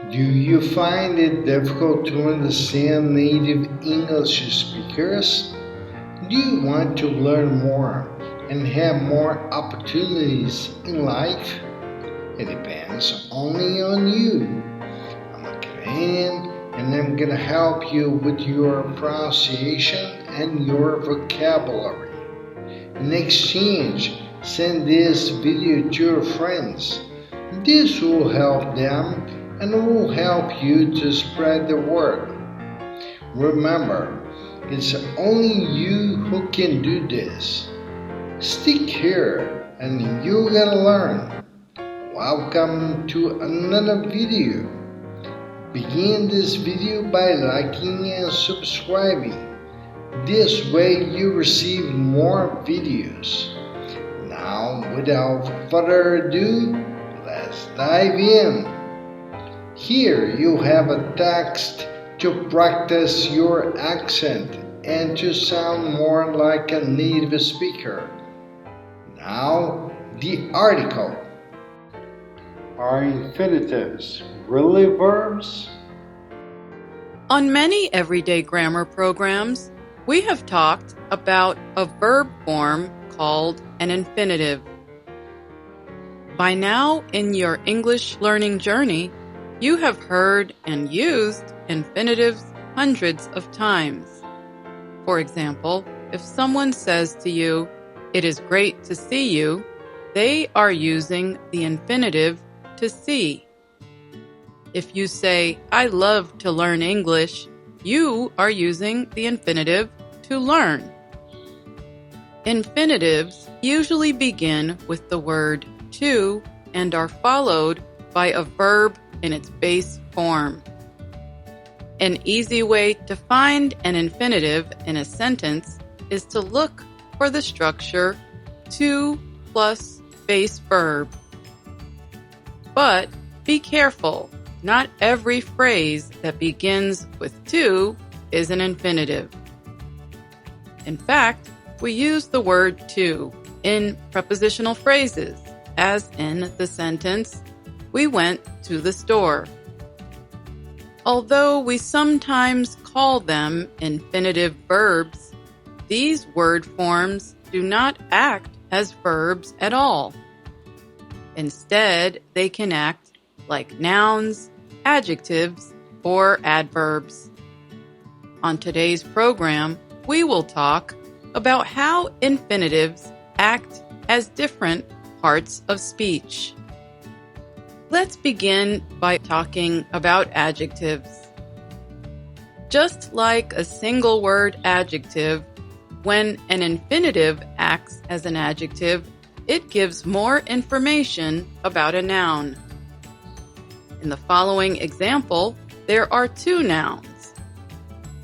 Do you find it difficult to understand native English speakers? Do you want to learn more and have more opportunities in life? It depends only on you. I'm a Canadian and I'm gonna help you with your pronunciation and your vocabulary. In exchange, send this video to your friends. This will help them and will help you to spread the word. Remember, it's only you who can do this. Stick here and you're gonna learn. Welcome to another video. Begin this video by liking and subscribing. This way you receive more videos. Now, without further ado, let's dive in. Here you have a text to practice your accent and to sound more like a native speaker. Now, the article. Are infinitives really verbs? On many everyday grammar programs, we have talked about a verb form called an infinitive. By now in your English learning journey, you have heard and used infinitives hundreds of times. For example, if someone says to you, "It is great to see you," they are using the infinitive to see. If you say, "I love to learn English," you are using the infinitive to learn. Infinitives usually begin with the word to and are followed by a verb in its base form. An easy way to find an infinitive in a sentence is to look for the structure to plus base verb. But be careful, not every phrase that begins with to is an infinitive. In fact, we use the word to in prepositional phrases, as in the sentence, "We went to the store." Although we sometimes call them infinitive verbs, these word forms do not act as verbs at all. Instead, they can act like nouns, adjectives, or adverbs. On today's program, we will talk about how infinitives act as different parts of speech. Let's begin by talking about adjectives. Just like a single word adjective, when an infinitive acts as an adjective, it gives more information about a noun. In the following example, there are two nouns.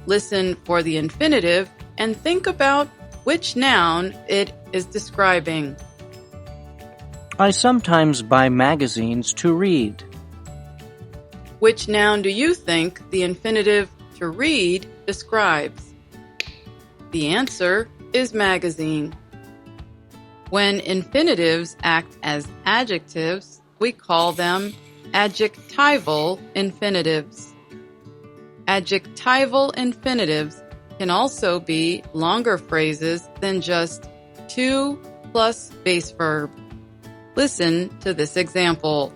Listen for the infinitive and think about which noun it is describing. I sometimes buy magazines to read. Which noun do you think the infinitive to read describes? The answer is magazine. When infinitives act as adjectives, we call them adjectival infinitives. Adjectival infinitives can also be longer phrases than just to plus base verb. Listen to this example.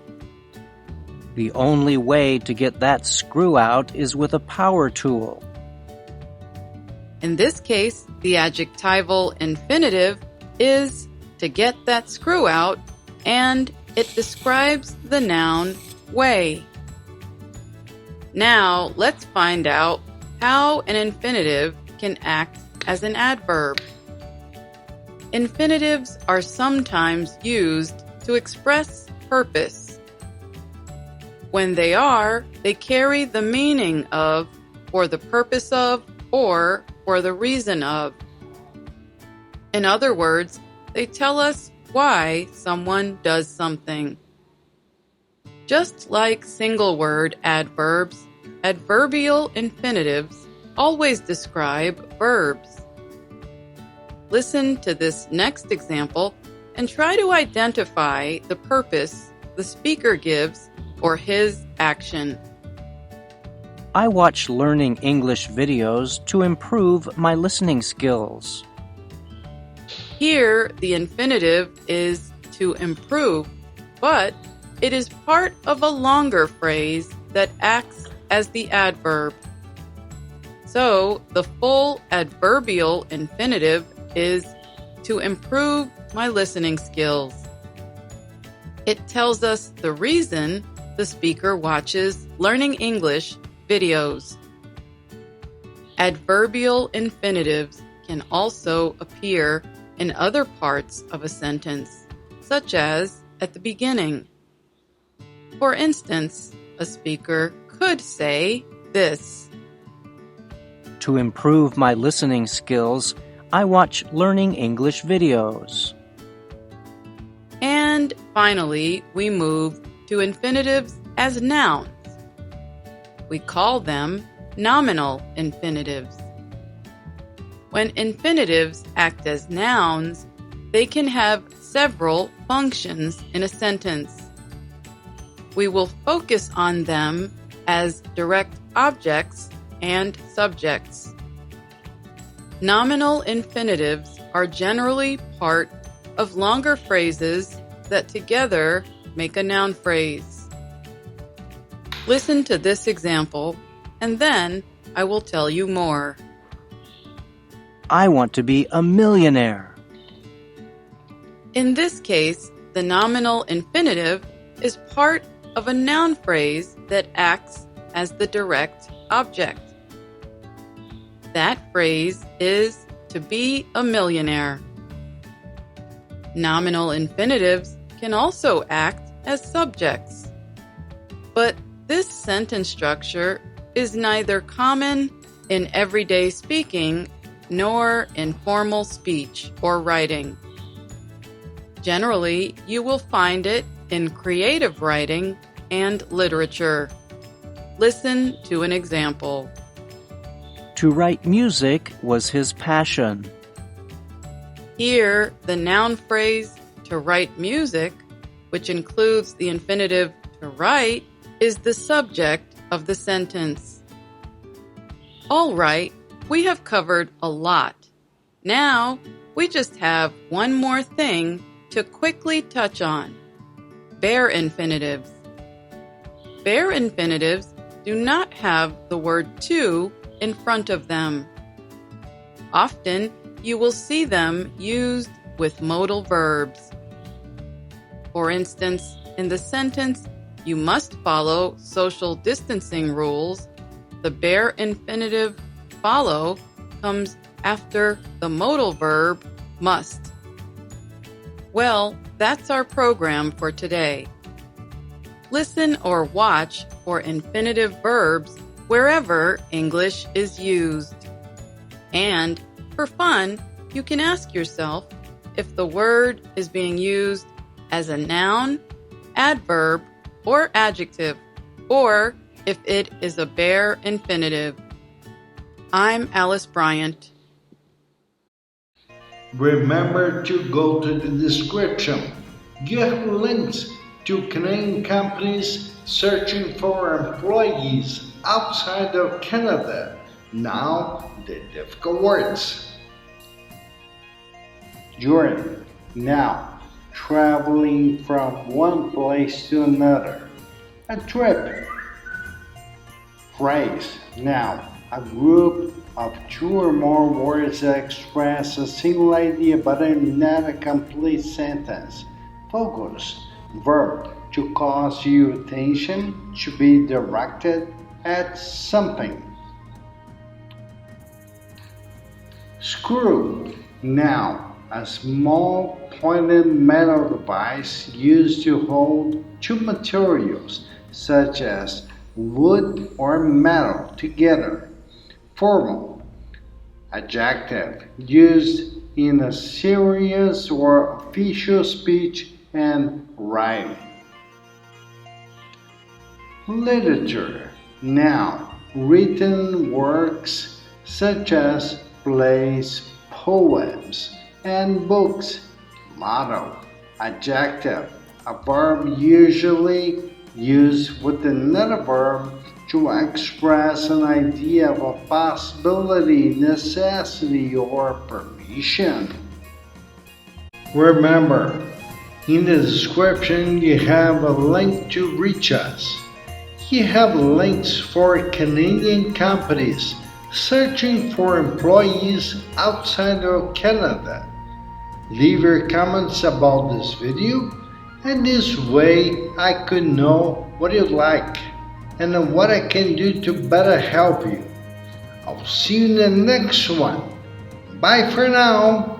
The only way to get that screw out is with a power tool. In this case, the adjectival infinitive is to get that screw out, and it describes the noun way. Now, let's find out how an infinitive can act as an adverb. Infinitives are sometimes used to express purpose. When they carry the meaning of, for the purpose of, or for the reason of. In other words, they tell us why someone does something. Just like single word adverbs, adverbial infinitives always describe verbs. Listen to this next example and try to identify the purpose the speaker gives for his action. I watch learning English videos to improve my listening skills. Here, the infinitive is to improve, but it is part of a longer phrase that acts as the adverb. So, the full adverbial infinitive is to improve my listening skills. It tells us the reason the speaker watches learning English videos. Adverbial infinitives can also appear in other parts of a sentence, such as at the beginning. For instance, a speaker could say this: To improve my listening skills, I watch learning English videos. And finally, we move to infinitives as nouns. We call them nominal infinitives. When infinitives act as nouns, they can have several functions in a sentence. We will focus on them as direct objects and subjects. Nominal infinitives are generally part of longer phrases that together make a noun phrase. Listen to this example, and then I will tell you more. I want to be a millionaire. In this case, the nominal infinitive is part of a noun phrase that acts as the direct object. That phrase is to be a millionaire. Nominal infinitives can also act as subjects. But this sentence structure is neither common in everyday speaking nor in formal speech or writing. Generally, you will find it in creative writing and literature. Listen to an example. To write music was his passion. Here, the noun phrase to write music, which includes the infinitive to write, is the subject of the sentence. All right, we have covered a lot. Now, we just have one more thing to quickly touch on: bare infinitives. Bare infinitives do not have the word to in front of them. Often, you will see them used with modal verbs. For instance, in the sentence, "You must follow social distancing rules," the bare infinitive follow comes after the modal verb must. Well, that's our program for today. Listen or watch for infinitive verbs wherever English is used. And for fun, you can ask yourself if the word is being used as a noun, adverb, or adjective, or if it is a bare infinitive. I'm Alice Bryant. Remember to go to the description. You have links to Canadian companies searching for employees outside of Canada. Now, the difficult words. Journey. Now, traveling from one place to another. A trip. Phrase. Now, a group of two or more words that express a single idea but are not a complete sentence. Focus. Verb. To cause your attention, to be directed at something. Screw. Now, a small pointed metal device used to hold two materials, such as wood or metal, together. Formal. Adjective. Used in a serious or official speech and writing. Literature. Now, written works such as plays, poems, and books. Motto. Adjective. A verb usually used with another verb to express an idea of a possibility, necessity, or permission. Remember, in the description you have a link to reach us. You have links for Canadian companies searching for employees outside of Canada. Leave your comments about this video, and this way I could know what you like and what I can do to better help you. I'll see you in the next one. Bye for now.